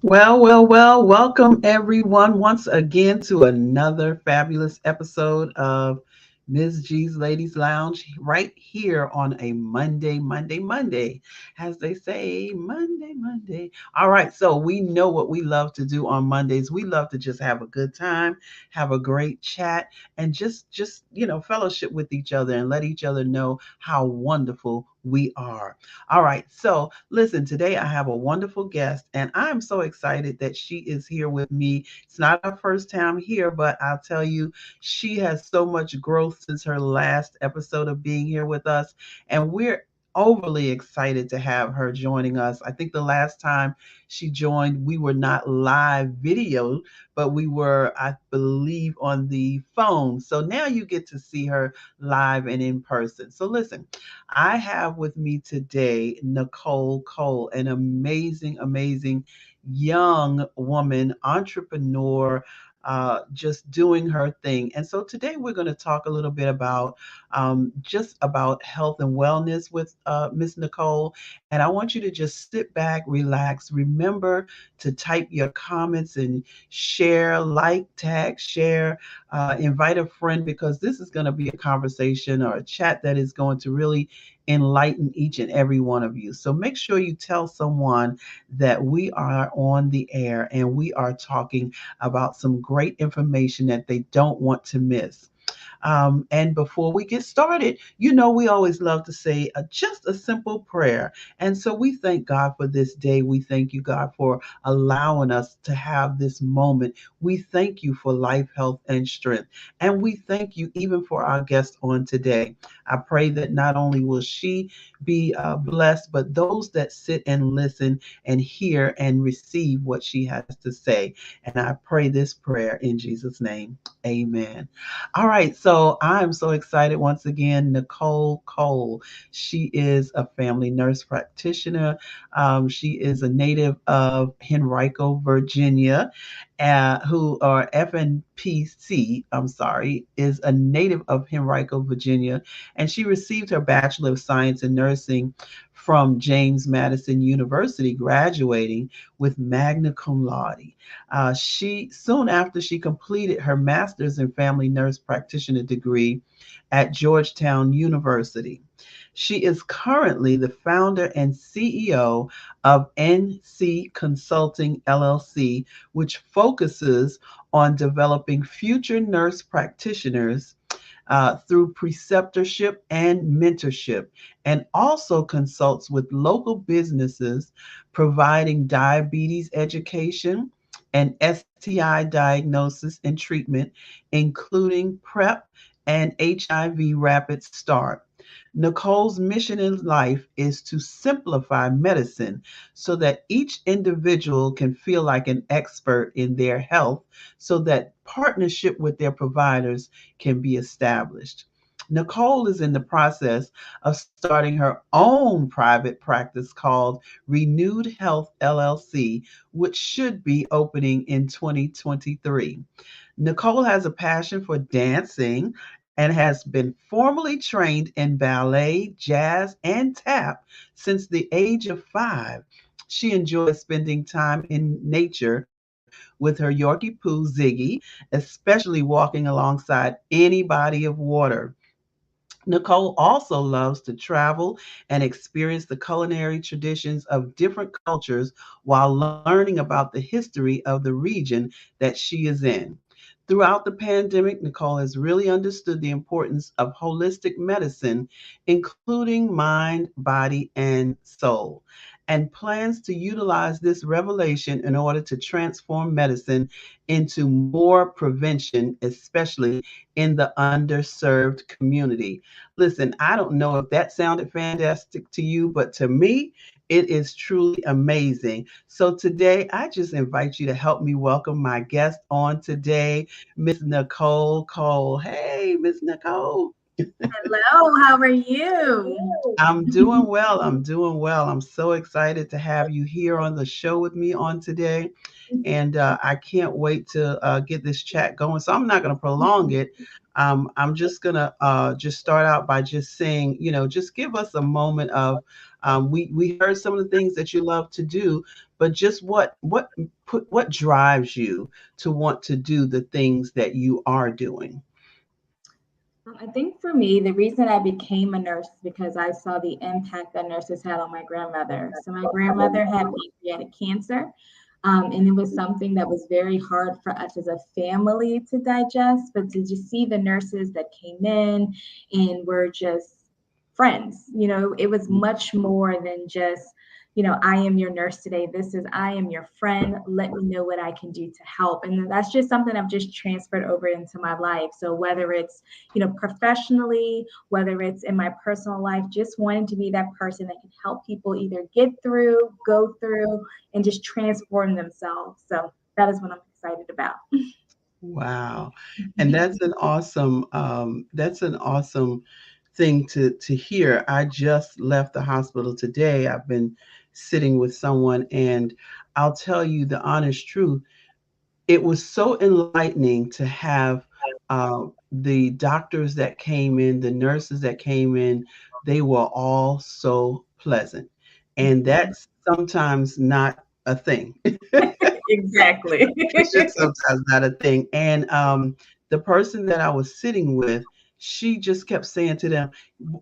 Well, welcome everyone once again to another fabulous episode of Ms. G's Ladies Lounge right here on a Monday, as they say, Monday. All right, so we know what we love to do on Mondays. We love to just have a good time, have a great chat, and just fellowship with each other and let each other know how wonderful we are. All right. So, listen, today I have a wonderful guest, and I'm so excited that she is here with me. It's not our first time here, but I'll tell you, she has so much growth since her last episode of being here with us, and we're overly excited to have her joining us. I think the last time she joined, we were not live video, but we were, I believe, on the phone. So now you get to see her live and in person. So listen, I have with me today Nicole Cole, an amazing young woman, entrepreneur, just doing her thing. And so today we're going to talk a little bit about just about health and wellness with Miss Nicole. And I want you to just sit back, relax. Remember to type your comments and share, like, tag, share, invite a friend, because this is going to be a conversation or a chat that is going to really enlighten each and every one of you. So make sure you tell someone that we are on the air and we are talking about some great information that they don't want to miss. And before we get started, we always love to say just a simple prayer. And so we thank God for this day. We thank you, God, for allowing us to have this moment. We thank you for life, health, and strength. And we thank you even for our guest on today. I pray that not only will she be blessed, but those that sit and listen and hear and receive what she has to say. And I pray this prayer in Jesus' name. Amen. All right, so I'm so excited once again. Nicole Cole. She is a family nurse practitioner. She is a native of Henrico, Virginia, who or FNP-C, I'm sorry, is a native of Henrico, Virginia, and she received her Bachelor of Science in Nursing from James Madison University, graduating with Magna Cum Laude. She soon after she completed her master's in Family Nurse Practitioner Degree at Georgetown University. She is currently the founder and CEO of NC Consulting LLC, which focuses on developing future nurse practitioners through preceptorship and mentorship, and also consults with local businesses providing diabetes education and STI diagnosis and treatment, including PrEP and HIV rapid start. Nicole's mission in life is to simplify medicine so that each individual can feel like an expert in their health, so that partnership with their providers can be established. Nicole is in the process of starting her own private practice called Renewed Health LLC, which should be opening in 2023. Nicole has a passion for dancing and has been formally trained in ballet, jazz, and tap since the age of 5. She enjoys spending time in nature with her Yorkie Poo Ziggy, especially walking alongside any body of water. Nicole also loves to travel and experience the culinary traditions of different cultures while learning about the history of the region that she is in. Throughout the pandemic, Nicole has really understood the importance of holistic medicine, including mind, body, and soul, and plans to utilize this revelation in order to transform medicine into more prevention, especially in the underserved community. Listen, I don't know if that sounded fantastic to you, but to me, it is truly amazing. So today, I just invite you to help me welcome my guest on today, Miss Nicole Cole. Hey, Miss Nicole. Hello, how are you? I'm doing well. I'm doing well. I'm so excited to have you here on the show with me on today. And I can't wait to get this chat going. So I'm not going to prolong it. I'm just going to just start out by just saying, just give us a moment of, we heard some of the things that you love to do, but just what drives you to want to do the things that you are doing? I think for me, the reason I became a nurse is because I saw the impact that nurses had on my grandmother. So my grandmother had pancreatic cancer, and it was something that was very hard for us as a family to digest, but to just see the nurses that came in and were just friends, it was much more than just, I am your nurse today. This is, I am your friend. Let me know what I can do to help. And that's just something I've just transferred over into my life. So whether it's, professionally, whether it's in my personal life, just wanting to be that person that can help people either get through, go through, and just transform themselves. So that is what I'm excited about. Wow. And that's an awesome thing to hear. I just left the hospital today. I've been sitting with someone, and I'll tell you the honest truth. It was so enlightening to have the doctors that came in, the nurses that came in, they were all so pleasant. And that's sometimes not a thing. Exactly. It's just sometimes not a thing. And the person that I was sitting with, she just kept saying to them,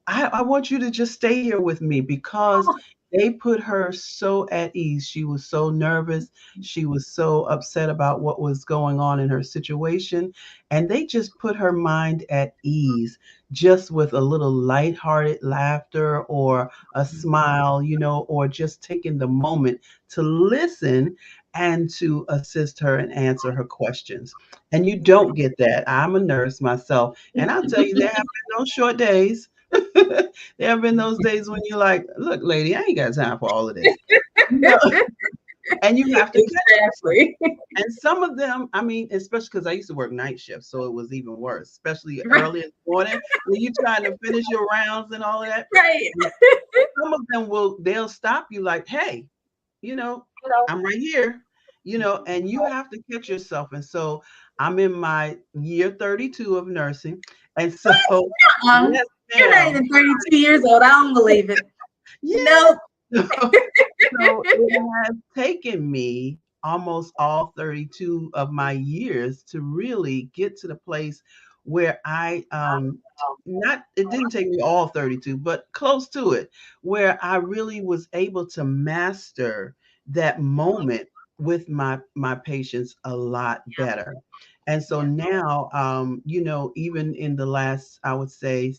I want you to just stay here with me, because they put her so at ease. She was so nervous. She was so upset about what was going on in her situation. And they just put her mind at ease, just with a little lighthearted laughter or a smile, or just taking the moment to listen and to assist her and answer her questions. And you don't get that. I'm a nurse myself, and I'll tell you, there have been those short days. There have been those days when you're like, look, lady, I ain't got time for all of this. You know, and you have to catch yourself. Exactly. And some of them, I mean, especially because I used to work night shifts, so it was even worse, especially Right. early in the morning when you're trying to finish your rounds and all of that. Right. Some of them they'll stop you like, hey, you know, I'm right here, and you have to catch yourself. And so I'm in my year 32 of nursing. And so, Um, yes, you're not ma'am. even 32 years old. I don't believe it. Yes. Nope. So it has taken me almost all 32 of my years to really get to the place where I not it didn't take me all 32, but close to it, where I really was able to master that moment with my patients a lot better. And so Yeah. now, even in the last, I would say,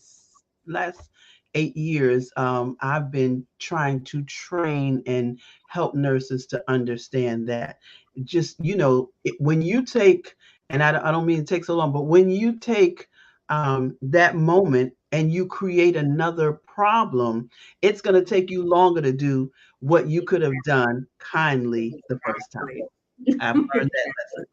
last 8 years, I've been trying to train and help nurses to understand that just, when you take, and I don't mean it take so long, but when you take that moment and you create another problem, it's going to take you longer to do what you could have done kindly the first time. I've learned that lesson.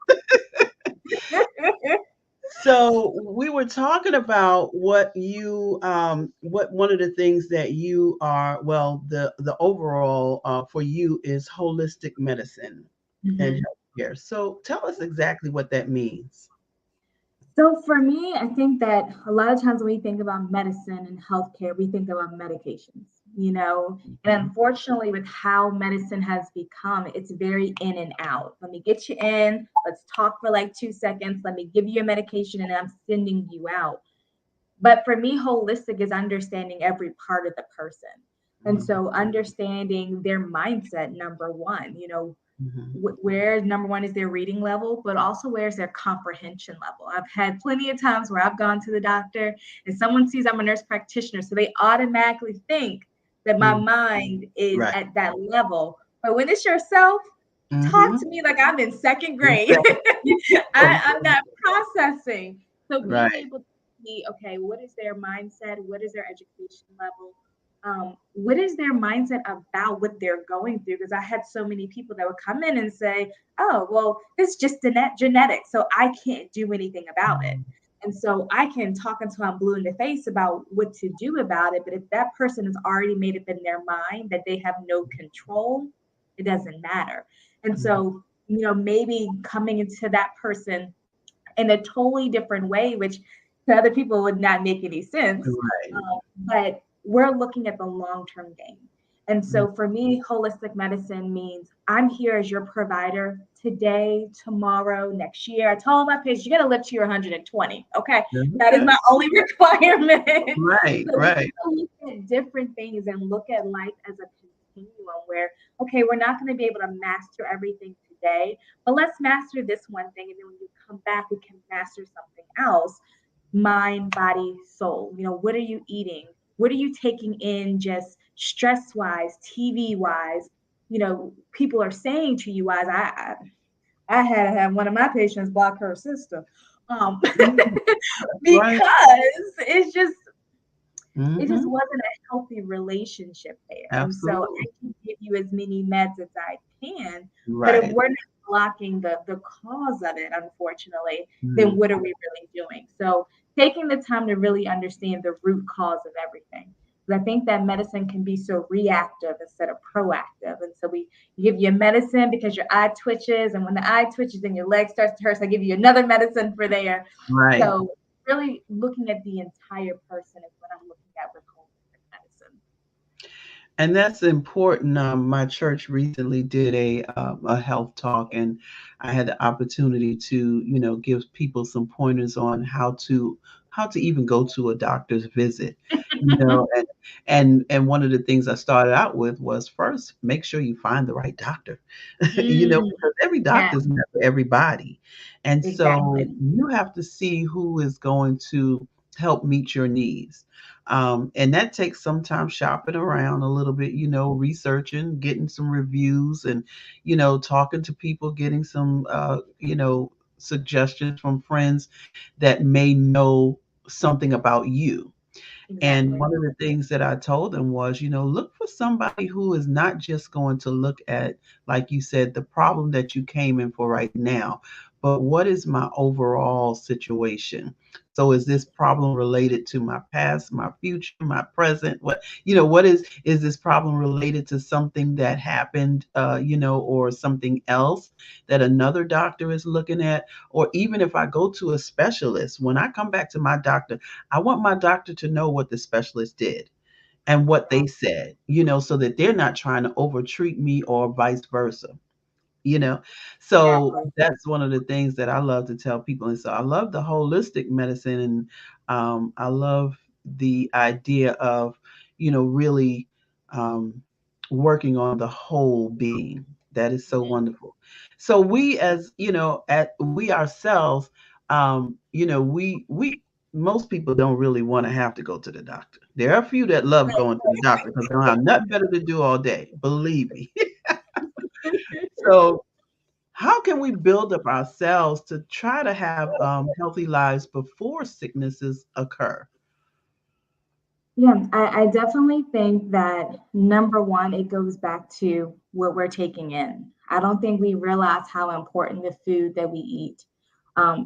So we were talking about what one of the things that you are, well, the overall for you is holistic medicine and Mhm. healthcare. So tell us exactly what that means. So for me, I think that a lot of times when we think about medicine and healthcare, we think about medications. And Mhm. unfortunately, with how medicine has become, it's very in and out. Let me get you in, let's talk for like 2 seconds, let me give you a medication, and I'm sending you out. But for me, holistic is understanding every part of the person. And Mhm. so understanding their mindset, number one, Mhm. where number one is their reading level, but also where's their comprehension level. I've had plenty of times where I've gone to the doctor and someone sees I'm a nurse practitioner, so they automatically think that my Mhm. mind is Right. at that level. But when it's yourself, talk Mhm. to me like I'm in second grade. Exactly. I'm not processing. So being Right. able to see, okay, what is their mindset? What is their education level? What is their mindset about what they're going through? Because I had so many people that would come in and say, oh, well, it's just genetic, so I can't do anything about it. Mhm. And so I can talk until I'm blue in the face about what to do about it. But if that person has already made up in their mind that they have no control, it doesn't matter. And Mhm. so, maybe coming into that person in a totally different way, which to other people would not make any sense. Right. But we're looking at the long term game. And Mhm. so for me, holistic medicine means I'm here as your provider today, tomorrow, next year. I told my patients, you got to live to your 120. Okay. That is Okay. my only requirement. Right. So we Right. have to look at different things and look at life as a continuum where, okay, we're not going to be able to master everything today, but let's master this one thing. And then when you come back, we can master something else. Mind, body, soul. What are you eating? What are you taking in just stress wise, TV wise? People are saying to you wise, I had to have one of my patients block her sister. Mhm. Right. Because it just Mhm. wasn't a healthy relationship there. And so I Absolutely. can give you as many meds as I can, but if Right. we're not blocking the cause of it, unfortunately, then Mhm. what are we really doing? So taking the time to really understand the root cause of everything. Because I think that medicine can be so reactive instead of proactive. And so we give you medicine because your eye twitches, and when the eye twitches and your leg starts to hurt, so I give you another medicine for there. Right. So really looking at the entire person is what I'm looking at with holistic medicine. And that's important. My church recently did a health talk, and I had the opportunity to, give people some pointers on how to even go to a doctor's visit. And one of the things I started out with was first make sure you find the right doctor, Mm, because every yeah, doctor is not for everybody, and so exactly. you have to see who is going to help meet your needs. And that takes sometimes shopping around a little bit, researching, getting some reviews, and talking to people, getting some suggestions from friends that may know something about you. And Exactly. one of the things that I told them was, look for somebody who is not just going to look at, like you said, the problem that you came in for right now, but what is my overall situation? So is this problem related to my past, my future, my present? What is this problem related to something that happened, or something else that another doctor is looking at? Or even if I go to a specialist, when I come back to my doctor, I want my doctor to know what the specialist did and what they said, so that they're not trying to overtreat me or vice versa. you know. So Exactly. that's one of the things that I love to tell people. And so I love the holistic medicine, and I love the idea of, really um, working on the whole being. That is so wonderful. So we, as at we ourselves, we most people don't really want to have to go to the doctor. There are a few that love going to the doctor because they don't have nothing better to do all day. Believe me. So how can we build up ourselves to try to have healthy lives before sicknesses occur? Yeah, I definitely think that number one, it goes back to what we're taking in. I don't think we realize how important the food that we eat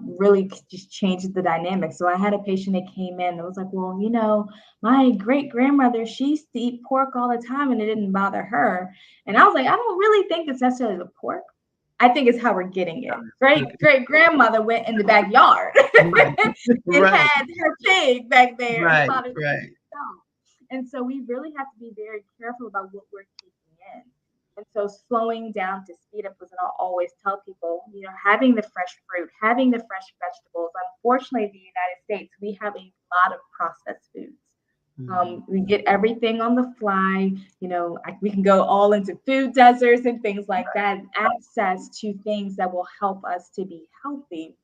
really just changes the dynamic. So I had a patient that came in that was like, well, my great grandmother, she used to eat pork all the time and it didn't bother her. And I was like, I don't really think it's necessarily the pork. I think it's how we're getting it. Great great grandmother went in the backyard Right, and right, had her pig back there and right, thought it right. was. And so we really have to be very careful about what we're taking in. And so slowing down to speed up was what I'll always tell people, having the fresh fruit, having the fresh vegetables. Unfortunately, in the United States, we have a lot of processed foods. Mhm. We get everything on the fly. We can go all into food deserts and things like that. Access to things that will help us to be healthy,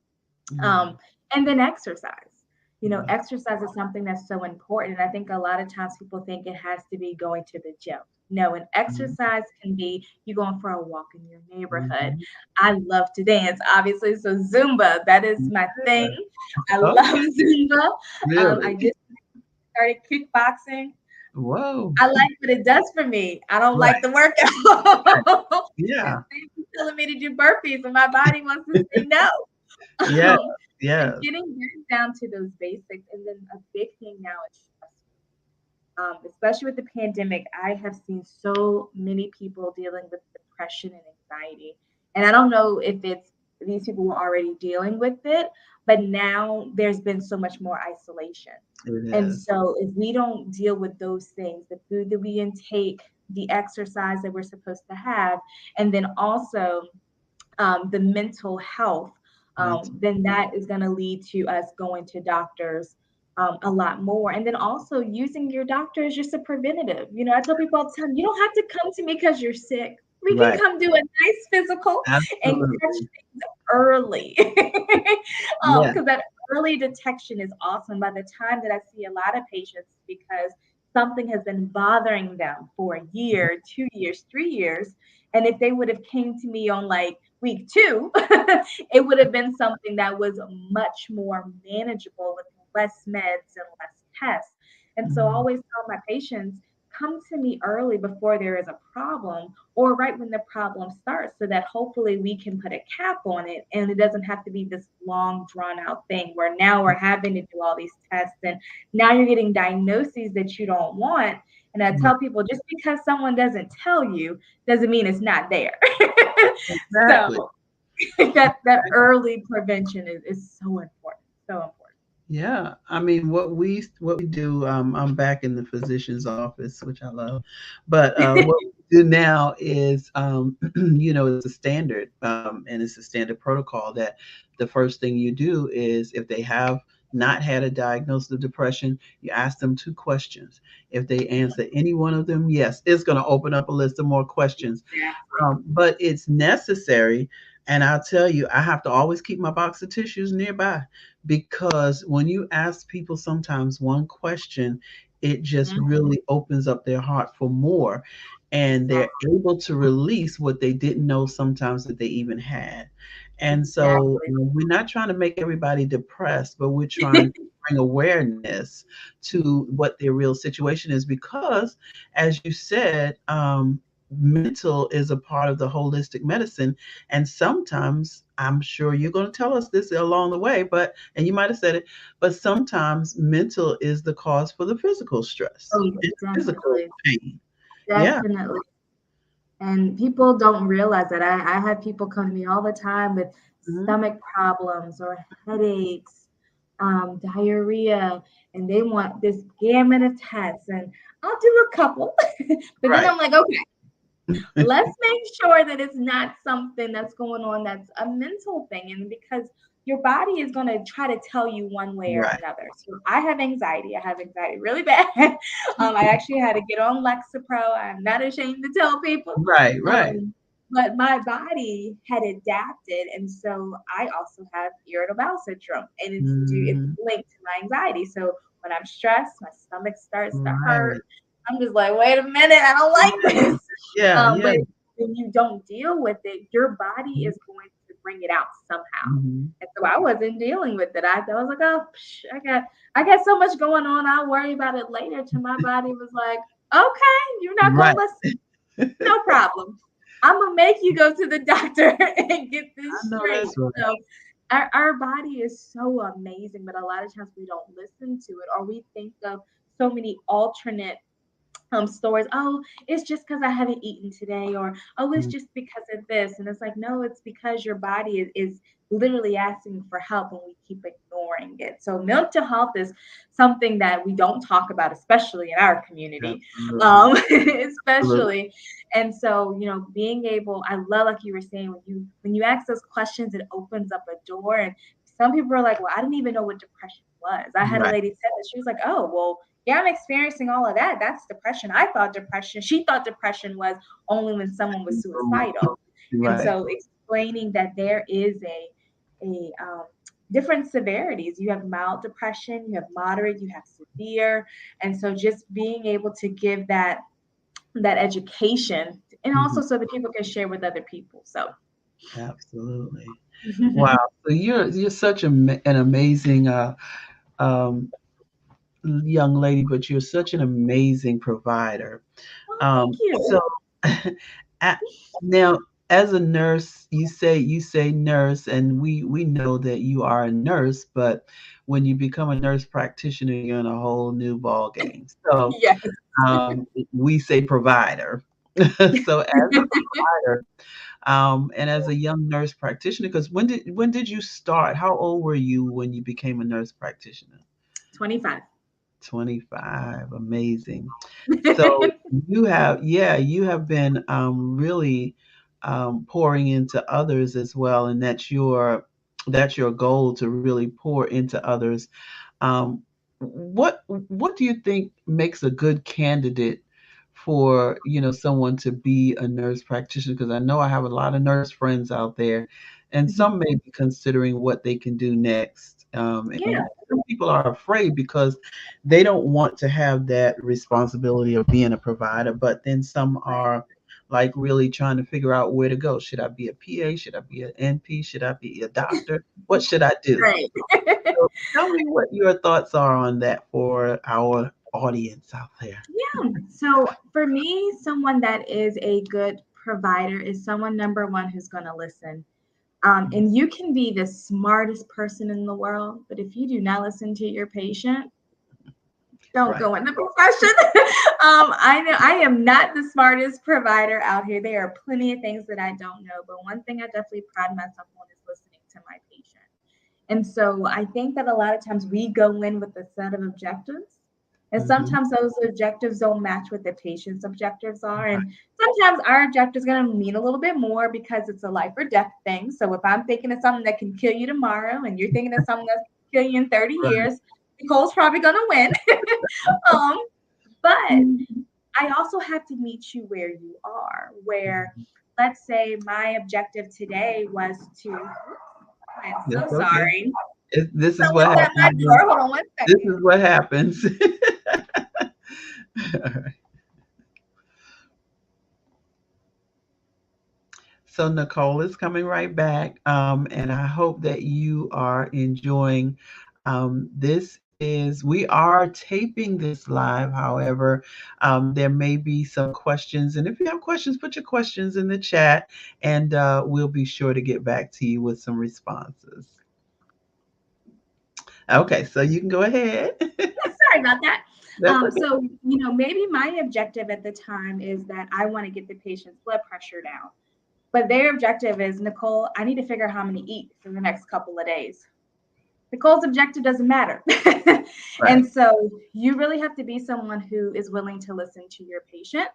Mhm. um, and then exercise. Mhm. Exercise is something that's so important. And I think a lot of times people think it has to be going to the gym. No, an Mhm. exercise can be you going for a walk in your neighborhood. Mhm. I love to dance, obviously. So Zumba, that is my thing. Yeah. I love Okay, Zumba. I really? just started kickboxing. Whoa. I like what it does for me. I don't like Right. the workout. Yeah. They keep telling me to do burpees, and my body wants to say no. Yeah. And Yeah. getting down to those basics, and then a big thing now is stress. Especially with the pandemic, I have seen so many people dealing with depression and anxiety. And I don't know if it's these people were already dealing with it, but now there's been so much more isolation. It And is. so if we don't deal with those things, the food that we intake, the exercise that we're supposed to have, and then also the mental health, Mental. then that is going to lead to us going to doctors a lot more. And then also using your doctor as just a preventative. I tell people all the time, you don't have to come to me because you're sick. We can Right. come do a nice physical and catch Absolutely. things early. Yeah. Because that early detection is awesome by the time that I see a lot of patients because something has been bothering them for a year, 2 years, 3 years. And if they would have came to me on like week two, it would have been something that was much more manageable with less meds and less tests. And so I Mhm. always tell my patients, come to me early before there is a problem or right when the problem starts so that hopefully we can put a cap on it and it doesn't have to be this long drawn out thing where now we're having to do all these tests and now you're getting diagnoses that you don't want. And I Right. tell people just because someone doesn't tell you doesn't mean it's not there. Exactly. So that early prevention is so important. So important. Yeah, I mean, what we do. I'm back in the physician's office, which I love, but what we do now is, it's a standard, and it's a standard protocol that the first thing you do is if they have not had a diagnosis of depression, you ask them two questions. If they answer any one of them, yes, it's going to open up a list of more questions. Exactly. But it's necessary. And I'll tell you, I have to always keep my box of tissues nearby because when you ask people sometimes one question, it just Mhm. really opens up their heart for more. And they're Exactly. able to release what they didn't know sometimes that they even had. And so Exactly. we're not trying to make everybody depressed, but we're trying to bring awareness to what their real situation is because, as you said, mental is a part of the holistic medicine. And sometimes, I'm sure you're going to tell us this along the way, and you might have said it, but sometimes mental is the cause for the physical stress Oh, and physical definitely. pain. Yeah. Definitely. And people don't realize that. I have people come to me all the time with Mhm. stomach problems or headaches, diarrhea, and they want this gamut of tests. And I'll do a couple, but then Right. I'm like, okay. Let's make sure that it's not something that's going on that's a mental thing. And because your body is going to try to tell you one way or Right. another. So I have anxiety. I have anxiety really bad. I actually had to get on Lexapro. I'm not ashamed to tell people. Right. Right. But my body had adapted, and so I also have irritable bowel syndrome, and it's Mm, linked to my anxiety. So when I'm stressed, my stomach starts to hurt. right. I'm just like, wait a minute, I don't like this. Yeah. Yeah. But when you don't deal with it, your body is going to bring it out somehow. Mhm. And so I wasn't dealing with it. I was like, oh, I got so much going on. I'll worry about it later. Till my body was like, okay, you're not gonna Right. listen. No problem. I'm gonna make you go to the doctor and get I this know straight. that's right. So our body is so amazing, but a lot of times we don't listen to it, or we think of so many alternate stories. Oh, it's just because I haven't eaten today, or oh, it's Mm, just because of this. And it's like, no, it's because your body is literally asking for help and we keep ignoring it. So mental health is something that we don't talk about, especially in our community. absolutely. Absolutely. Especially. And so, being able, I love, like you were saying, when you ask those questions, it opens up a door. And some people are like, well, I didn't even know what depression was. I had a Right. lady say that. She was like, oh, well, yeah, I'm experiencing all of that. That's depression. She thought depression was only when someone was suicidal. And Right. so explaining that there is a different severities. You have mild depression, you have moderate, you have severe. And so just being able to give that education, and Mhm. also so that people can share with other people. So Absolutely. Wow. So you're such an amazing um, young lady, but you're such an amazing provider. oh, thank So you. a- now, as a nurse, you say nurse, and we know that you are a nurse, but when you become a nurse practitioner, you're in a whole new ball game. So Yes. we say provider. So as a provider, and as a young nurse practitioner, because when did you start? How old were you when you became a nurse practitioner? 25. 25. Amazing. So you have been really pouring into others as well, and that's your goal, to really pour into others. What do you think makes a good candidate for someone to be a nurse practitioner? Because I know I have a lot of nurse friends out there, and some may be considering what they can do next. And Yeah. some people are afraid because they don't want to have that responsibility of being a provider, but then some are like really trying to figure out where to go. Should I be a PA? Should I be an NP? Should I be a doctor? What should I do? Right. So tell me what your thoughts are on that for our audience out there. Yeah. So for me, someone that is a good provider is someone, number one, who's going to listen. And you can be the smartest person in the world, but if you do not listen to your patient, don't Right. go in the profession. I know I am not the smartest provider out here. There are plenty of things that I don't know, but one thing I definitely pride myself on is listening to my patient. And so I think that a lot of times we go in with a set of objectives, and Mhm. sometimes those objectives don't match what the patient's objectives are. And sometimes our objective is going to mean a little bit more because it's a life or death thing. So if I'm thinking of something that can kill you tomorrow and you're thinking of something that can kill you in 30 Right. years, Nicole's probably going to win. um, but Mhm. I also have to meet you where you are, where let's say my objective today was to, I'm so That's okay. sorry. This is what Someone's at my happens. door. Hold on one This second. is what happens. So Nicole is coming right back, and I hope that you are enjoying. We are taping this live. However, there may be some questions, and if you have questions, put your questions in the chat, and we'll be sure to get back to you with some responses. Okay, so you can go ahead. Sorry about that. That's okay. So, maybe my objective at the time is that I want to get the patient's blood pressure down. But their objective is, Nicole, I need to figure out how I'm going to eat for the next couple of days. Nicole's objective doesn't matter. Right. And so you really have to be someone who is willing to listen to your patient.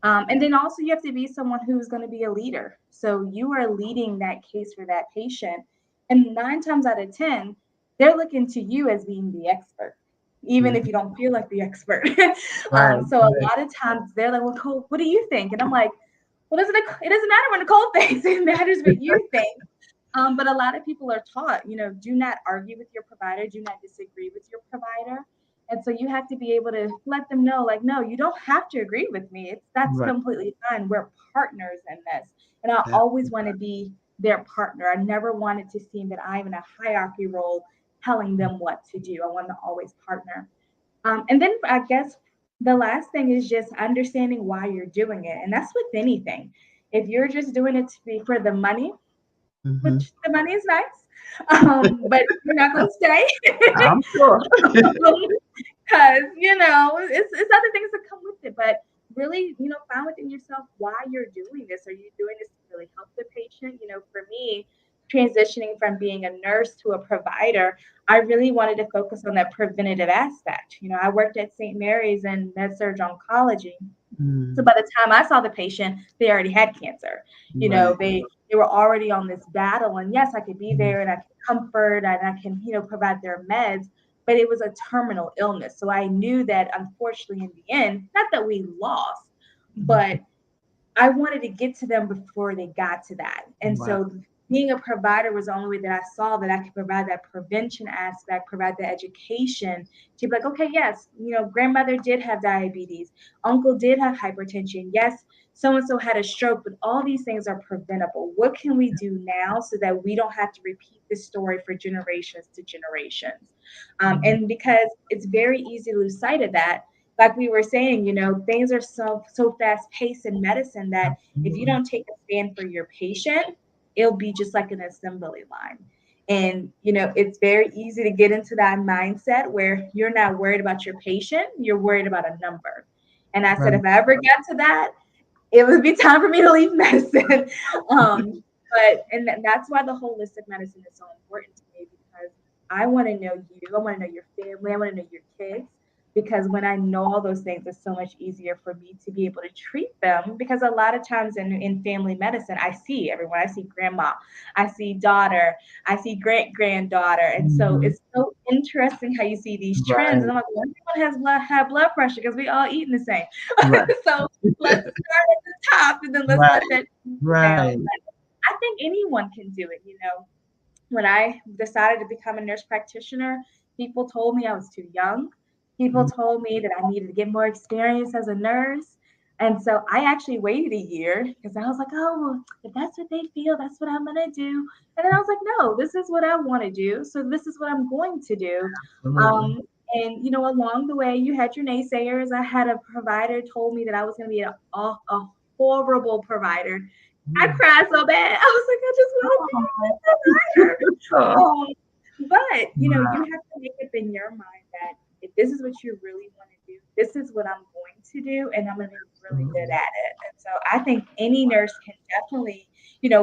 And then also you have to be someone who's going to be a leader. So you are leading that case for that patient. And 9 times out of 10, they're looking to you as being the expert, even if you don't feel like the expert. Right. So a lot of times they're like, well, Cole, what do you think? And I'm like, well, it doesn't matter what Nicole thinks. It matters what you think. But a lot of people are taught, do not argue with your provider, do not disagree with your provider. And so you have to be able to let them know, like, no, you don't have to agree with me. That's Right. completely fine. We're partners in this. And I That, always want to be their partner. I never wanted to seem that I'm in a hierarchy role telling them what to do. I want to always partner. And then I guess the last thing is just understanding why you're doing it. And that's with anything. If you're just doing it to be for the money, mhm. which the money is nice, but you're not going to stay. I'm sure. Because it's other things that come with it, but really, find within yourself why you're doing this. Are you doing this to really help the patient? For me, transitioning from being a nurse to a provider, I really wanted to focus on that preventative aspect. I worked at St. Mary's in med-surg oncology. So Mm, by the time I saw the patient, they already had cancer. right. They were already on this battle. And yes, I could be Mm, there and I can comfort and I can, provide their meds, but it was a terminal illness. So I knew that unfortunately in the end, not that we lost, but I wanted to get to them before they got to that. And wow. so being a provider was the only way that I saw that I could provide that prevention aspect, provide the education to be like, okay, yes, grandmother did have diabetes, uncle did have hypertension. Yes, so and so had a stroke, but all these things are preventable. What can we do now so that we don't have to repeat this story for generations to generations? Mm, And because it's very easy to lose sight of that, like we were saying, things are so fast paced in medicine that if you absolutely. don't take a stand for your patient, it'll be just like an assembly line. And it's very easy to get into that mindset where you're not worried about your patient, you're worried about a number. And I said, Right. if I ever got to that, it would be time for me to leave medicine. That's why the holistic medicine is so important to me because I want to know you, I want to know your family, I want to know your kids. Because when I know all those things, it's so much easier for me to be able to treat them. Because a lot of times in family medicine, I see everyone. I see grandma, I see daughter, I see great granddaughter. And so Mhm. it's so interesting how you see these trends. And Right. I'm like, well, everyone has high blood pressure because we all eating the same. Right. So let's start at the top and then let's Right. let that down. Right. I think anyone can do it. When I decided to become a nurse practitioner, people told me I was too young. People Mm, told me that I needed to get more experience as a nurse. And so I actually waited a year because I was like, oh, well, if that's what they feel, that's what I'm going to do. And then I was like, no, this is what I want to do. So this is what I'm going to do. absolutely. And, along the way, you had your naysayers. I had a provider told me that I was going to be a horrible provider. I Mm. cried so bad. I was like, I just want to be a provider. Oh, Um, but you wow. have to make up in your mind that if this is what you really want to do, this is what I'm going to do, and I'm going to be really good Absolutely. at it. And so I think any nurse can definitely,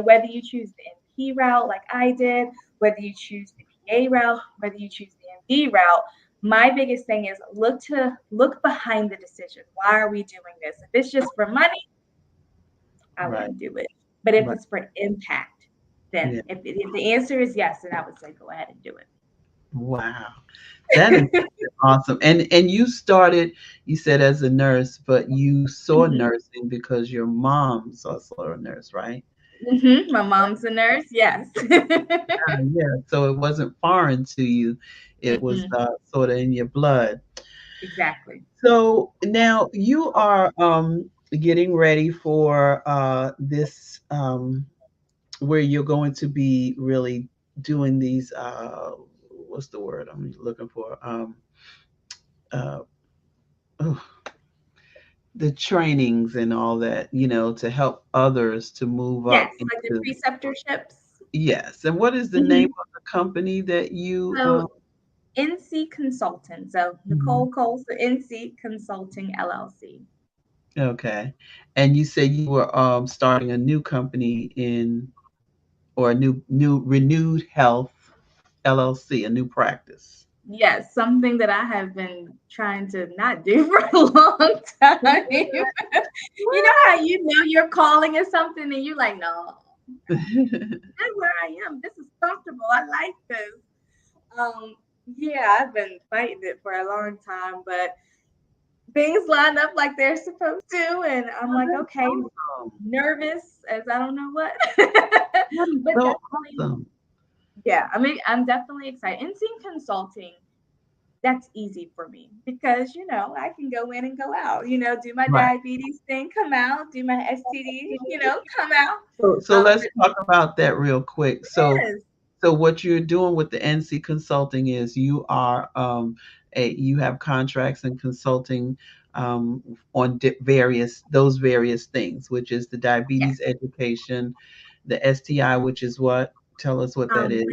whether you choose the NP route like I did, whether you choose the PA route, whether you choose the MD route. My biggest thing is look behind the decision. Why are we doing this? If it's just for money, I Right. wouldn't do it. But if Right. it's for impact, then Yeah. if the answer is yes, then I would say go ahead and do Wow. That is it. awesome. And you started, you said as a nurse, but you saw Mhm. nursing because your mom saw a nurse, right? My mom's a nurse. Yes. Yeah. So it wasn't foreign to you. It was Mm-mm. sort of in your blood. Exactly. So now you are getting ready for this where you're going to be really doing these what's the word I'm looking for? Uh, oh, the trainings and all that, to help others to move Yes, up like the into. preceptorships. Yes. And what is the name Mhm. of the company that you So NC Consultant. So mhm. Nicole Cole, so NC Consulting LLC. Okay. And you said you were starting a new company in or a new renewed health LLC, a new practice. Yes, something that I have been trying to not do for a long time. You know how you know your calling is something and you're like, no, that's where I am. This is comfortable. I like this. Um, yeah, I've been fighting it for a long time, but things line up like they're supposed to, and I'm Oh, like, that's okay, awesome. nervous as I don't know what, That is but so definitely, awesome. yeah. I mean, I'm definitely excited. And seeing consulting, that's easy for me because I can go in and go out. Do my Right. diabetes thing, come out. Do my STD, come out. So let's But talk about that real quick. yes, So what you're doing with the NC Consulting is you have contracts and consulting on those various things, which is the yes. diabetes education, the STI, which is what? Tell us what that Um, is.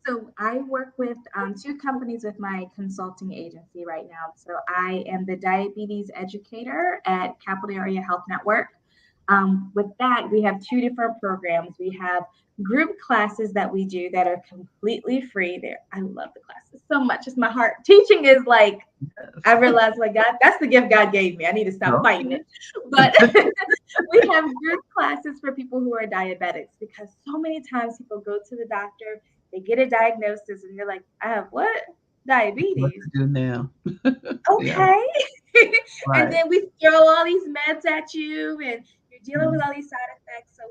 So I work with two companies with my consulting agency right now. So I am the diabetes educator at Capital Area Health Network. With that, we have two different programs. We have group classes that we do that are completely free. There, I love the classes so much. It's my heart. Teaching is like I realized, like God, that's the gift God gave me. I need to stop fighting Okay. it. But we have group classes for people who are diabetics because so many times people go to the doctor, they get a diagnosis, and you're like, I have what? What Diabetes. to do now? Yeah. Okay. And Right. then we throw all these meds at you, and you're dealing with Mhm. all these side effects. So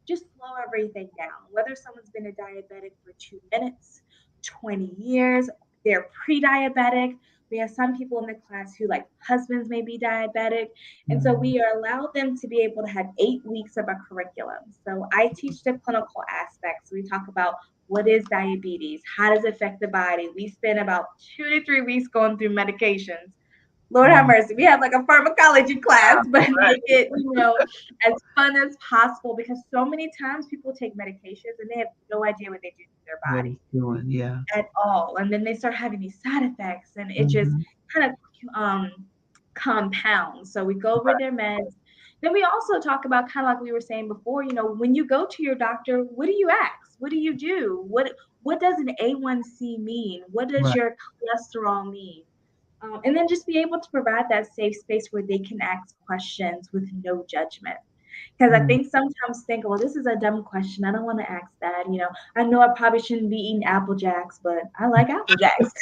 just slow everything down. Whether someone's been a diabetic for 2 minutes, 20 years, they're pre diabetic. We have some people in the class who, like, husbands may be diabetic. And so Mhm. we allow them to be able to have 8 weeks of a curriculum. So I teach the clinical aspects. We talk about what is diabetes, how does it affect the body. We spend about 2 to 3 weeks going through medications. Lord have Mhm. mercy. We have like a pharmacology class, but Right. make it, as fun as possible because so many times people take medications and they have no idea what they do to their What body it's doing. Yeah. at all. And then they start having these side effects and it just Mhm. kind of compounds. So we go over their meds. Then we also talk about, kind of like we were saying before, when you go to your doctor, what do you ask? What do you do? What does an A1C mean? What does Right. your cholesterol mean? And then just be able to provide that safe space where they can ask questions with no judgment. Because I Mhm. think sometimes think, well, this is a dumb question. I don't want to ask that. I know I probably shouldn't be eating Apple Jacks, but I like Apple Jacks.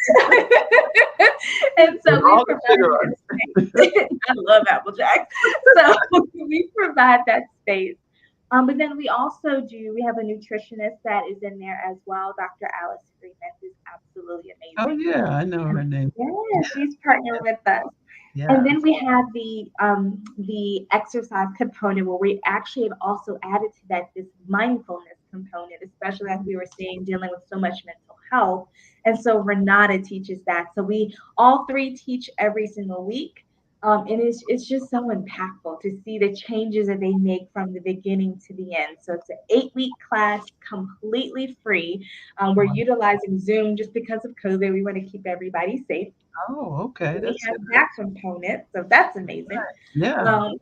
And With so we all the provide sugar on that it. space. I love Apple Jacks. So we provide that space. But then we have a nutritionist that is in there as well. Dr. Alice Freeman, who's absolutely Oh amazing. yeah, I know her name. Yes, she's partnered with us. And then Yes. we have the exercise component where we actually have also added to that this mindfulness component, especially as we were seeing dealing with so much mental health. And so Renata teaches that. So we all three teach every single week. And it's just so impactful to see the changes that they make from the beginning to the end. So it's an 8-week class, completely free. We're utilizing Zoom just because of COVID. We want to keep everybody safe. Oh, okay. We That's have good. that component, so that's amazing. Yeah. Um,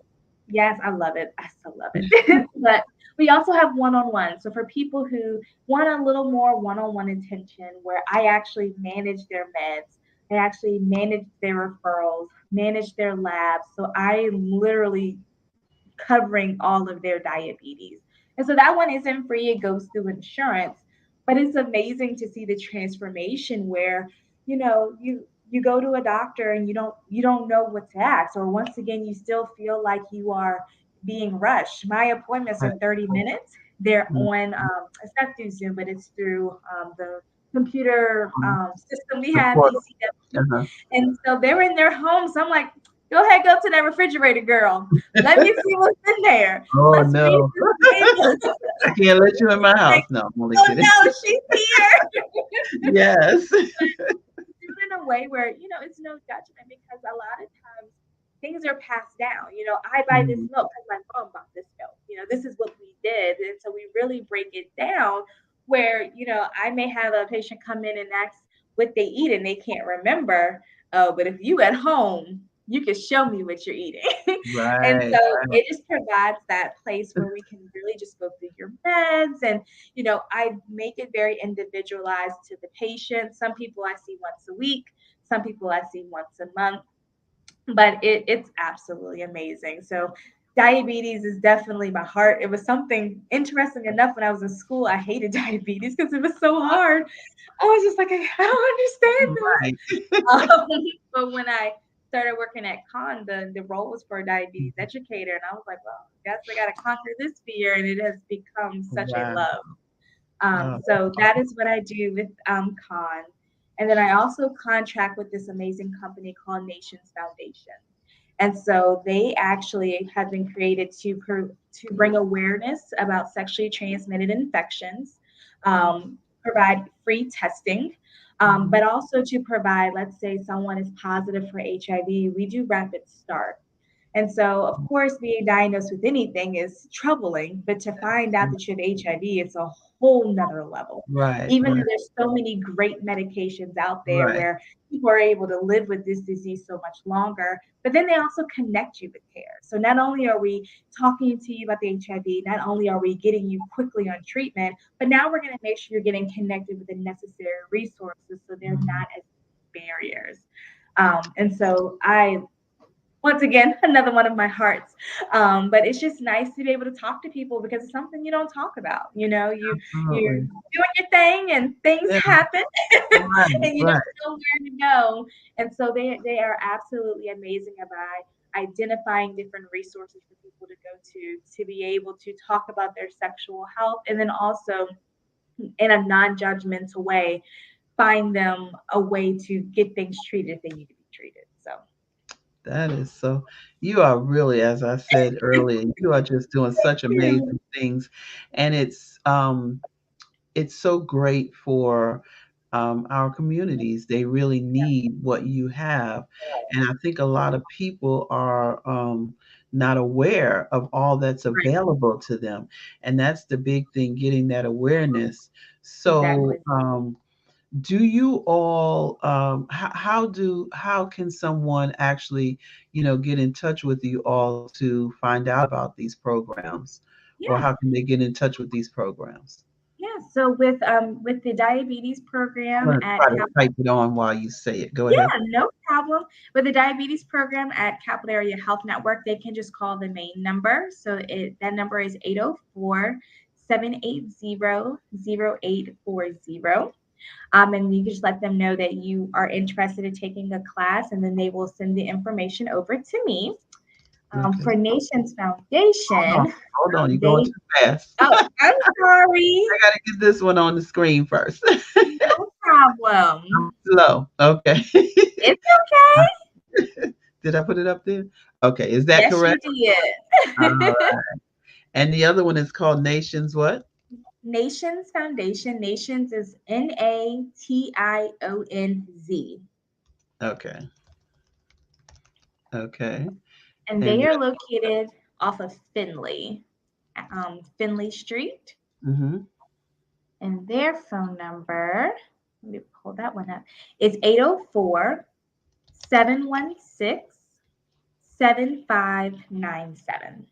yes, I love it. I still love it. But we also have one-on-one. So for people who want a little more one-on-one attention, where I actually manage their meds, I actually manage their referrals, manage their labs. So I am literally covering all of their diabetes. And so that one isn't free, it goes through insurance. But it's amazing to see the transformation where, you go to a doctor and you don't know what to ask, or once again you still feel like you are being rushed. My appointments Right. are 30 minutes. They're Mhm. on it's not through Zoom, but it's through the computer system we The have, portal. ECW. Uh-huh. And so they're in their homes. I'm like, go ahead, go to that refrigerator, girl. Let me see what's in there. Oh Let's read no. this label. I can't let you in my Like, house. No, I'm only oh kidding. no, she's here. Yes. Do it in a way where, it's no judgment because a lot of times things are passed down. I buy this Mhm. milk because my mom bought this milk. This is what we did. And so we really break it down where, I may have a patient come in and ask what they eat and they can't remember. But if you at home, you can show me what you're eating. And Right. so it just provides that place where we can really just go through your meds. And, I make it very individualized to the patient. Some people I see once a week, some people I see once a month, but it's absolutely amazing. So diabetes is definitely my heart. It was something interesting enough when I was in school. I hated diabetes because it was so hard. I was just like, I don't understand Right. this. But when I started working at Con, the role was for a diabetes educator, and I was like, well, I guess I got to conquer this fear, and it has become such a Wow. love. Oh, So that is what I do with Con. And then I also contract with this amazing company called Nations Foundation. And so they actually have been created to bring awareness about sexually transmitted infections, provide free testing, but also to provide, let's say someone is positive for HIV, we do rapid start. And so, of course, being diagnosed with anything is troubling, but to find out that you have HIV, it's a whole nother level. right. Even though Right. there's so many great medications out there Right. where people are able to live with this disease so much longer, but then they also connect you with care. So not only are we talking to you about the HIV, not only are we getting you quickly on treatment, but now we're going to make sure you're getting connected with the necessary resources so they're not as barriers. And so once again, another one of my hearts. But it's just nice to be able to talk to people because it's something you don't talk about. You're Absolutely. doing your thing and things Yeah. happen Right. and you don't Right. know where to go. And so they are absolutely amazing about identifying different resources for people to go to be able to talk about their sexual health, and then also in a non-judgmental way, find them a way to get things treated if they need to be treated. So That is so. You are really, as I said earlier, you are just doing such yeah. amazing things, and it's so great for our communities. They really need what you have, and I think a lot of people are not aware of all that's Right. available to them, and that's the big thing, getting that awareness. So. Exactly. Do you all how can someone actually get in touch with you all to find out about these programs, or Yeah. how can they get in touch with these programs? Yeah. So with the diabetes I'm program going to at try to type it on while you say it. Go yeah, ahead. no problem. With the diabetes program at Capital Area Health Network, they can just call the main number. So that number is 804-780-0840. And you can just let them know that you are interested in taking a class, and then they will send the information over to me. Okay. For Nations hold on Foundation, hold on, you're going they too fast. oh, I'm sorry. I got to get this one on the screen first. No problem. Slow. Okay. It's okay. Did I put it up there? Okay, is that Yes, you correct? All did. right. And the other one is called Nations what? Nations Foundation. Nations is Nationz. Okay. Okay. And And they are located off of Finley, Finley Street. mhm. And their phone number, let me pull that one up, is 804-716-7597.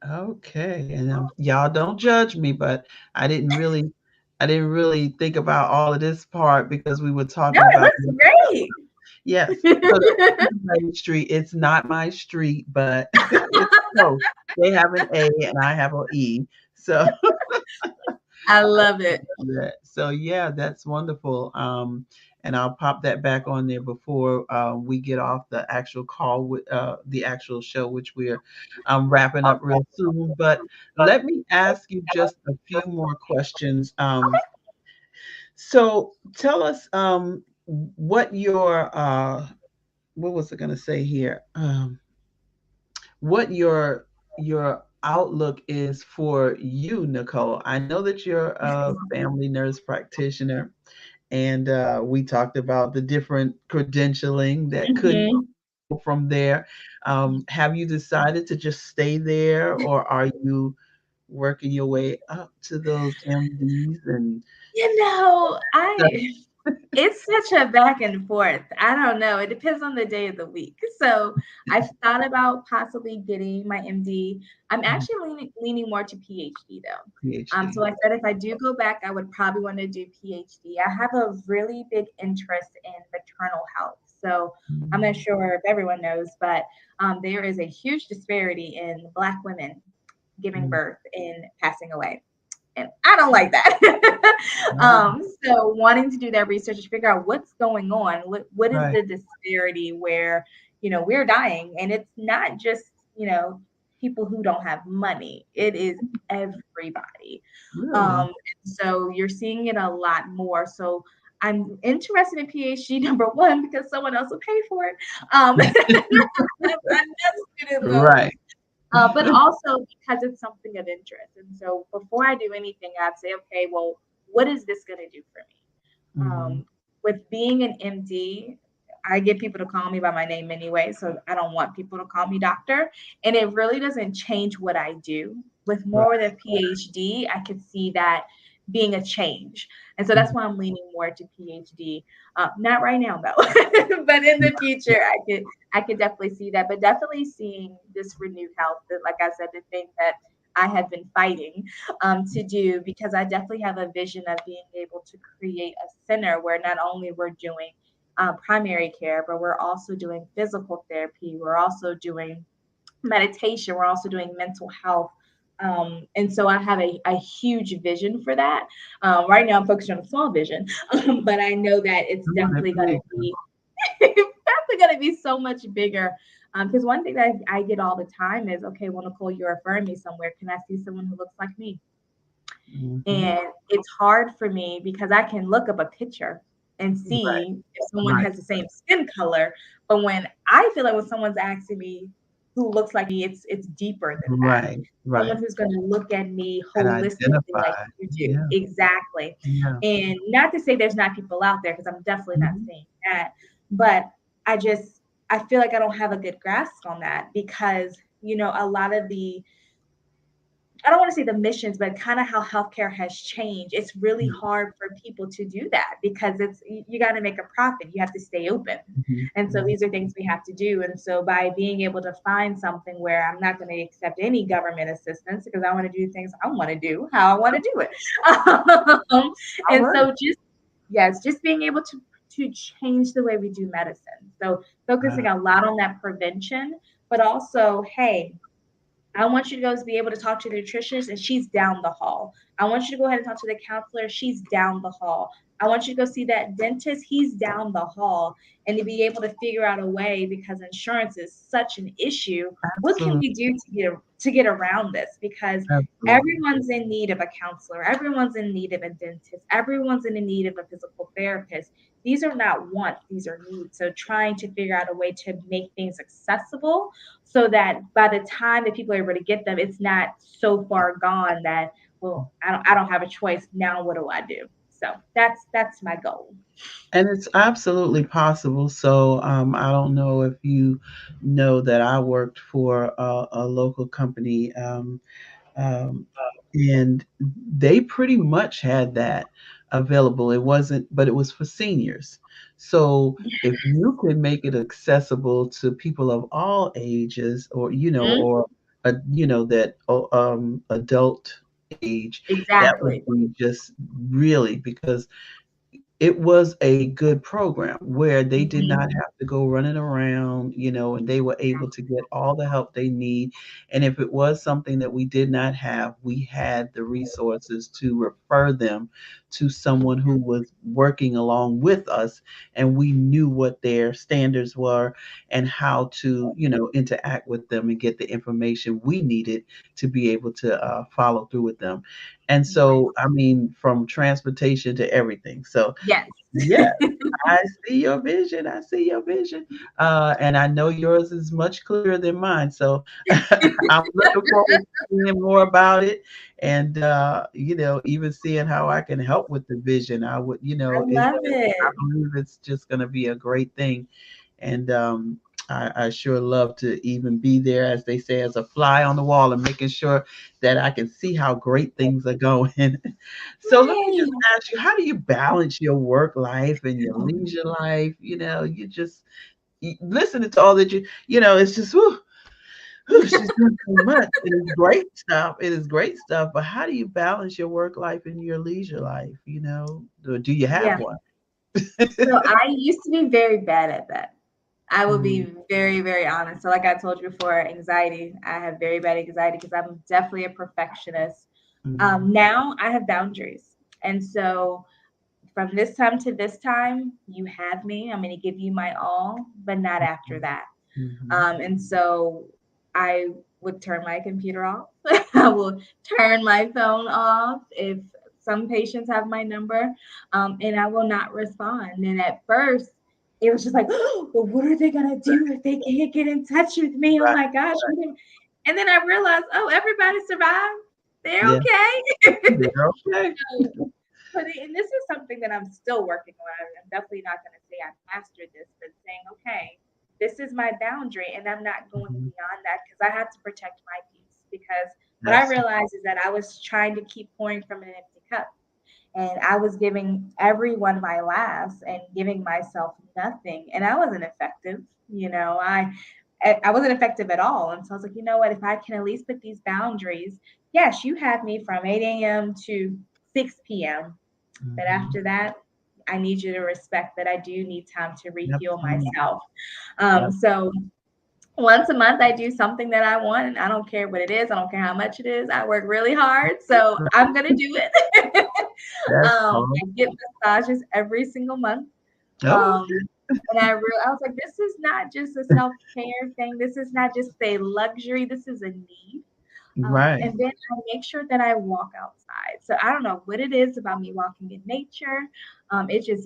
Okay. And y'all don't judge me, but I didn't really I didn't really think about all of this part because we were No, talking it about looks great. yes. So the Main Street, it's not my street, but it's close. They have an A and I have an E. So I love it. that. So yeah, that's wonderful. And I'll pop that back on there before we get off the actual call with the actual show, which we're wrapping up real soon. But let me ask you just a few more questions. So tell us what your what was I going to say here? What your outlook is for you, Nicole. I know that you're a family nurse practitioner, and we talked about the different credentialing that could Mhm. go from there. Have you decided to just stay there, or are you working your way up to those MDs and You know, stuff? It's such a back and forth. I don't know. It depends on the day of the week. So I've thought about possibly getting my MD. I'm actually leaning more to PhD though. So PhD. I said if I do go back, I would probably want to do PhD. I have a really big interest in maternal health. So I'm not sure if everyone knows, but there is a huge disparity in Black women giving birth and passing away. And I don't like that. So wanting to do that research to figure out what's going on, what is Right. the disparity where, we're dying, and it's not just, people who don't have money. It is everybody. Really? So you're seeing it a lot more. So I'm interested in PhD number one because someone else will pay for it. I'm not student loans. Right. But also because it's something of interest. And so before I do anything, I'd say, okay, well, what is this going to do for me? With being an MD, I get people to call me by my name anyway, so I don't want people to call me doctor. And it really doesn't change what I do. With more than PhD, I could see that being a change. And so that's why I'm leaning more to PhD. Not right now though, but in the future, I could definitely see that. But definitely seeing this renewed health, that, like I said, the thing that I have been fighting to do, because I definitely have a vision of being able to create a center where not only we're doing primary care, but we're also doing physical therapy. We're also doing meditation. We're also doing mental health. And so I have a huge vision for that. Right now, I'm focused on a small vision, but I know that it's definitely going to be definitely going to be so much bigger. Because one thing that I get all the time is, okay, well, Nicole, you're referring me somewhere. Can I see someone who looks like me? And it's hard for me because I can look up a picture and see if someone has the same skin color. But when I feel like when someone's asking me who looks like me, it's deeper than that. Right. Someone Right. who's going to look at me And holistically like identify. you do. Yeah. Exactly. Yeah. And not to say there's not people out there, because I'm definitely not saying that. But I feel like I don't have a good grasp on that because, a lot of I don't want to say the missions, but kind of how healthcare has changed. It's really hard for people to do that because you got to make a profit. You have to stay open. And so these are things we have to do. And so by being able to find something where I'm not going to accept any government assistance because I want to do things I want to do, how I want to do it. And so just being able to change the way we do medicine. So focusing a lot on that prevention, but also, hey, I want you to go be able to talk to the nutritionist, and she's down the hall. I want you to go ahead and talk to the counselor. She's down the hall. I want you to go see that dentist. He's down the hall. And to be able to figure out a way, because insurance is such an issue, what can Absolutely. we do to get around this? Because Absolutely. everyone's in need of a counselor. Everyone's in need of a dentist. Everyone's in need of a physical therapist. These are not wants, these are needs. So trying to figure out a way to make things accessible so that by the time that people are able to get them, it's not so far gone that, well, I don't have a choice. Now what do I do? So that's my goal. And it's absolutely possible. So I don't know if you know that I worked for a local company, um, and they pretty much had that available. It wasn't, but it was for seniors. So if you can make it accessible to people of all ages, or or that adult age, that would Exactly. be just really, because it was a good program where they did not Mm-hmm. have to go running around, and they were able to get all the help they need. And if it was something that we did not have, we had the resources to refer them to someone who was working along with us, and we knew what their standards were and how to, interact with them and get the information we needed to be able to follow through with them. And so, I mean, from transportation to everything. So, Yes. yeah, I see your vision. I see your vision. And I know yours is much clearer than mine. So I'm looking forward to seeing more about it, and, even seeing how I can help with the vision. I would, I love I it. believe it's just going to be a great thing. And I sure love to even be there, as they say, as a fly on the wall and making sure that I can see how great things are going. So let me just Yay. ask you, how do you balance your work life and your leisure life? You just listening to all that it's just, whew, she's doing so much. It is great stuff. It is great stuff. But how do you balance your work life and your leisure life? Do you have Yeah. one? So I used to be very bad at that. I will Mm, be very, very honest. So, like I told you before, anxiety. I have very bad anxiety because I'm definitely a perfectionist. mm, Now I have boundaries, and so from this time to this time, you have me. I'm going to give you my all, but not after that. mhm. And so I would turn my computer off. I will turn my phone off if some patients have my number, and I will not respond. And at first, it was just like, oh, well, what are they going to do if they can't get in touch with me? Oh Right. my gosh. And then I realized, oh, everybody survived. They're Yeah. okay. Yeah. Okay. And this is something that I'm still working on. I'm definitely not going to say I mastered this, but saying, okay, this is my boundary, and I'm not going Mhm. beyond that because I have to protect my peace. Because what I That's realized is that I was trying to keep pouring from an empty cup, and I was giving everyone my last and giving myself nothing, and I wasn't effective. I wasn't effective at all. And so I was like, you know what? If I can at least put these boundaries, yes, you have me from 8 a.m. to 6 p.m. But mhm. after that, I need you to respect that I do need time to refuel Absolutely. myself. Yep. So once a month, I do something that I want, and I don't care what it is. I don't care how much it is. I work really hard, so I'm gonna do it. That's all. I get massages every single month. Oh, Um, and I was like, this is not just a self care thing. This is not just a luxury. This is a need. right. And then I make sure that I walk outside. So I don't know what it is about me walking in nature.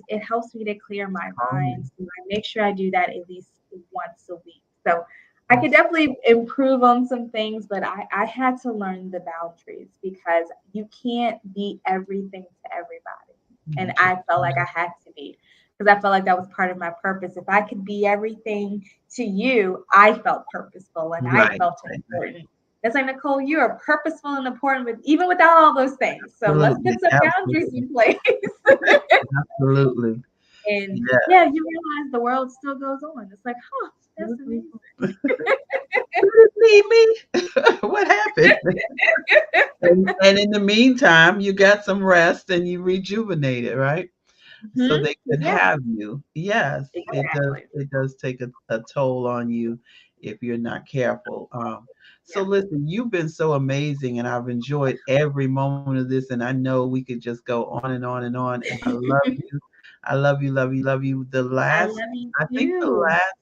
It helps me to clear my mind. Calming. So I make sure I do that at least once a week. So I could That's definitely improve on some things, but I had to learn the boundaries because you can't be everything to everybody. And you just I felt like I had to be because I felt like that was part of my purpose. If I could be everything to you, I felt purposeful and I right. felt Right. important. It's like, Nicole, you are purposeful and important even without all those things. So let's Absolutely. put some boundaries Absolutely. in place. Absolutely. And Yeah. yeah, you realize the world still goes on. It's like, huh, that's amazing. You didn't need me. What happened? And in the meantime, you got some rest and you rejuvenated, right? So they could Yeah, have you. Yes, it does. exactly. It does take a toll on you if you're not careful. So Yeah. listen, you've been so amazing, and I've enjoyed every moment of this. And I know we could just go on and on and on. And I love you. I love you, love you, love you. I love you I think the too. last,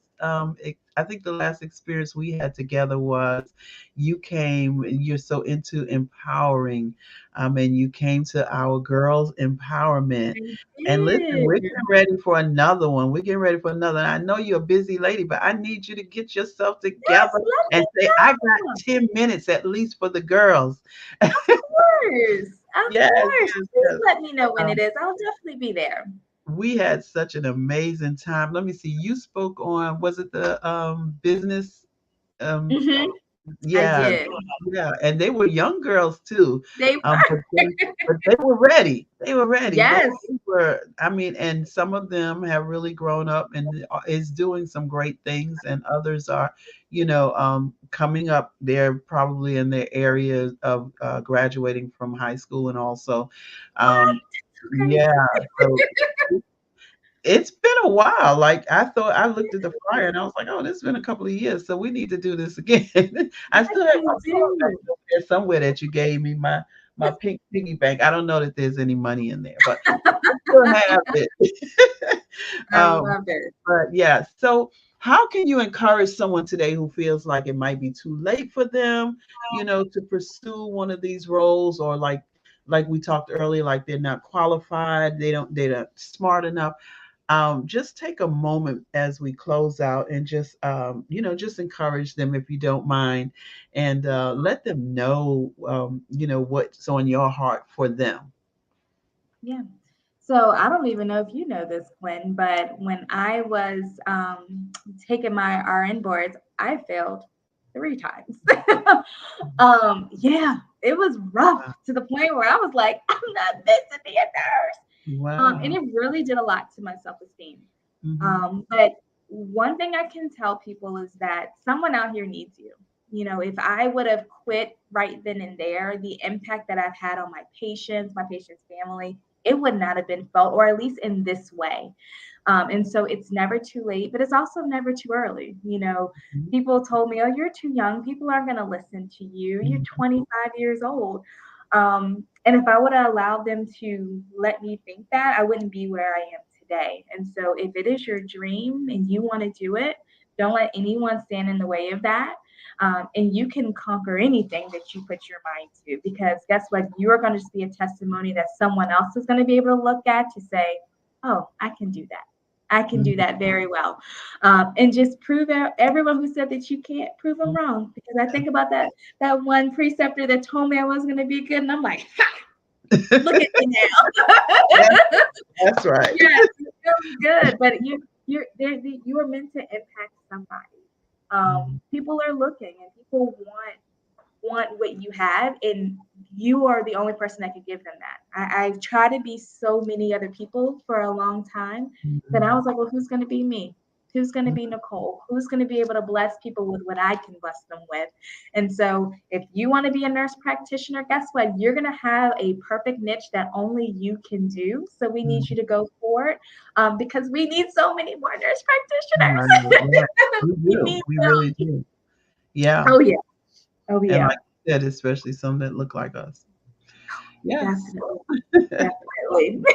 I think the last experience we had together was you came. You're so into empowering, and you came to our girls empowerment. I And listen, did. we're getting ready for another one. We're getting ready for another. I know you're a busy lady, but I need you to get yourself Yes, together let and me say, I got know. 10 minutes at least for the girls. Of course. Of Yes, course. yes, Please yes. let me know when Um, it is. I'll definitely be there. we had such an amazing time. Let me see. You spoke on, was it the business? Um, Hmm. I Yeah, did. yeah, and they were young girls too, They but were. they were ready. They were ready. Yes. They were. I mean, and some of them have really grown up and is doing some great things, and others are, coming up. They're probably in their area of graduating from high school, and also, What? um, So yeah. crazy. So it's been a while. Like I thought, I looked at the flyer and I was like, "Oh, this has been a couple of years, so we need to do this again." I Yes, still have my you card back do. over there somewhere that you gave me my pink piggy bank. I don't know that there's any money in there, but I still have it. I um, love it. but yeah, so how can you encourage someone today who feels like it might be too late for them, to pursue one of these roles, or like we talked earlier, like they're not qualified, they're not smart enough. Just take a moment as we close out and just just encourage them if you don't mind, and let them know what's on your heart for them. Yeah. So I don't even know if you know this, Gwen, but when I was taking my RN boards, I failed 3 times. Yeah, it was rough Wow. to the point where I was like, I'm not meant to be a nurse. And Wow. it really did a lot to my self-esteem. Mhm. But one thing I can tell people is that someone out here needs you. You know, if I would have quit right then and there, the impact that I've had on my patients' family, it would not have been felt, or at least in this way. And so it's never too late, but it's also never too early. You know, Mhm. people told me, oh, you're too young. People aren't going to listen to you. You're Mhm. 25 years old. And if I would have allowed them to let me think that, I wouldn't be where I am today. And so if it is your dream and you want to do it, don't let anyone stand in the way of that. And you can conquer anything that you put your mind to, because guess what? You are going to just be a testimony that someone else is going to be able to look at to say, oh, I can do that. I can do Mhm. that very well. And just prove everyone who said that you can't, prove them wrong. Because I think about that one preceptor that told me I wasn't going to be good, and I'm like, look at me That's, now. that's right. Yes, it's really good, but you are meant to impact somebody. Mhm. People are looking, and people want what you have, and you are the only person that can give them that. I've tried to be so many other people for a long time that I Mhm. was like, well, who's going to be me? Who's going to be Nicole? Who's going to be able to bless people with what I can bless them with? And so, if you want to be a nurse practitioner, guess what? You're going to have a perfect niche that only you can do. So, we need you Mhm. to go for it, because we need so many more nurse Right. practitioners. Yeah, we We do. need We really them. do. Yeah. Oh, yeah. Oh, And yeah. like you said, especially some that look like us. Yes. Definitely. Definitely.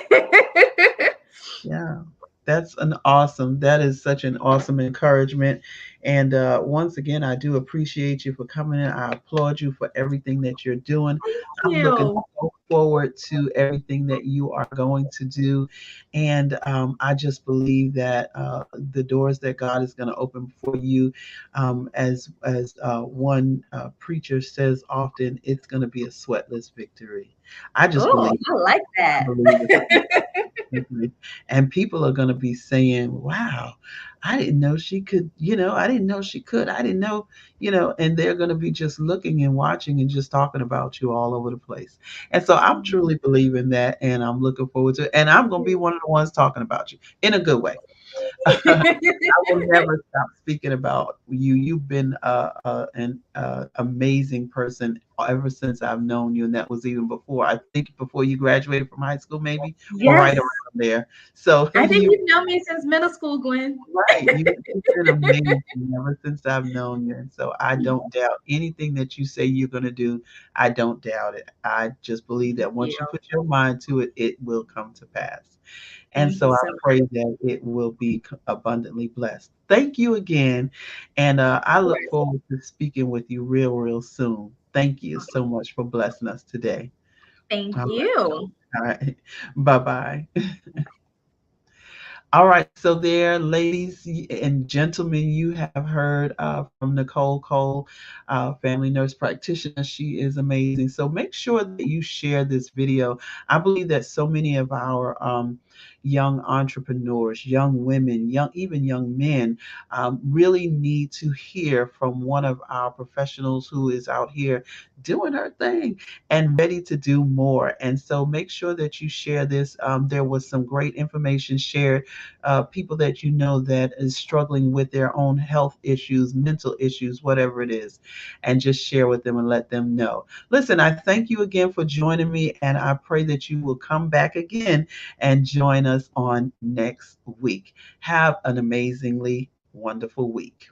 Yeah, that is such an awesome encouragement. And once again, I do appreciate you for coming in. I applaud you for everything that you're doing. Thank I'm looking you. so forward to everything that you are going to do. And I just believe that the doors that God is going to open for you, as one preacher says often, it's going to be a sweatless victory. I just Oh, believe. I like I that. believe it. Mhm. And people are going to be saying, wow, I didn't know she could, I didn't know she could. I didn't know, and they're going to be just looking and watching and just talking about you all over the place. And so I'm truly believing that, and I'm looking forward to it. And I'm going to be one of the ones talking about you in a good way. I will never stop speaking about you. You've been an amazing person ever since I've known you, and that was even before. I think before you graduated from high school, maybe, or right Yes. around there. So I think you you've known me since middle school, Gwen. right, you've been amazing ever since I've known you, and so I don't doubt anything that you say you're going to do. I don't doubt it. I just believe Thank that once you. you put your mind to it, it will come to pass. And Thank you so I so pray much. that it will be abundantly blessed. Thank you again. And I Of look course. forward to speaking with you real, real soon. Thank you so much for blessing us today. Thank All right. you. All right. Bye bye. All right, so there, ladies and gentlemen, you have heard from Nicole Cole, family nurse practitioner. She is amazing. So make sure that you share this video. I believe that so many of our young entrepreneurs, young women, even young men, really need to hear from one of our professionals who is out here doing her thing and ready to do more. And so make sure that you share this. There was some great information shared, people that you know that is struggling with their own health issues, mental issues, whatever it is, and just share with them and let them know. Listen, I thank you again for joining me, and I pray that you will come back again and join us on next week. Have an amazingly wonderful week.